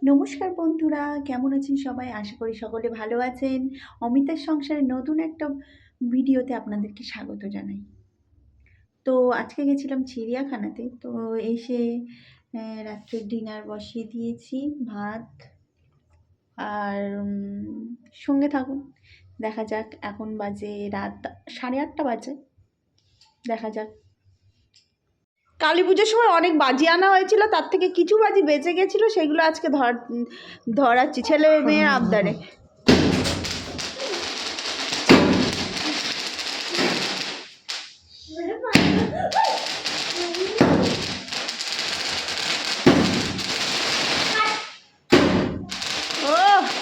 নমস্কার বন্ধুরা, কেমন আছেন সবাই? আশা করি সকলে ভালো আছেন। অমিতার সংসারের নতুন একটা ভিডিওতে আপনাদেরকে স্বাগত জানাই। তো আজকে গেছিলাম চিড়িয়াখানাতে। তো এসে রাত্রের ডিনার বসিয়ে দিয়েছি, ভাত আর সঙ্গে থাকুন। দেখা যাক, এখন বাজে রাত 8:30 বাজে। দেখা যাক। কালী পুজোর সময় অনেক বাজি আনা হয়েছিল, তার থেকে কিছু বাজি বেঁচে গেছিলো, সেগুলো আজকে ধরাচ্ছি ছেলে মেয়ের আবদারে। ও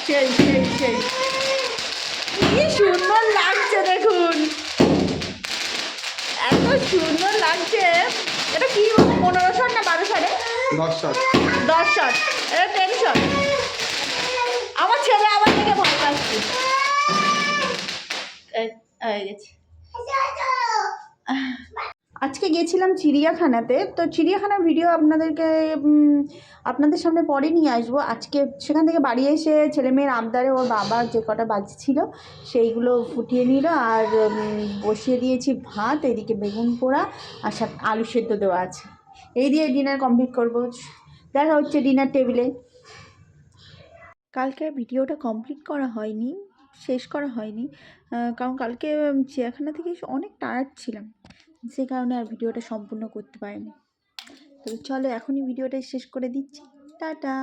সেই সেই সেই কি সুন্দর লাগছে দেখুন, এত সুন্দর লাগছে। এটা কি 15 শট না 12 শটে? 10 শট। এটা 10 শট। আমার ছেলে আবার থেকে ভয় পাচ্ছে। আজকে গেছিলাম চিড়িয়াখানাতে। তো চিড়িয়াখানার ভিডিও আপনাদের সামনে পরে নিয়ে আসবো। আজকে সেখান থেকে বাড়ি এসে ছেলেমেয়ের আবদারে ওর বাবা যে কটা বাজি ছিল সেইগুলো ফুটিয়ে নিল, আর বসিয়ে দিয়েছি ভাত, এদিকে বেগুন পোড়া আর সাথে আলু সেদ্ধ দেওয়া আছে। এই দিয়ে ডিনার কমপ্লিট করবো। দেখা হচ্ছে ডিনার টেবিলে। কালকে ভিডিওটা কমপ্লিট করা হয়নি, শেষ করা হয়নি, কারণ কালকে চিড়িয়াখানা থেকে অনেক টায়ার্ড ছিলাম, সে কারণে আর ভিডিওটা সম্পূর্ণ করতে পারিনি। তো চলো এখনই ভিডিওটা শেষ করে দিচ্ছি। টাটা।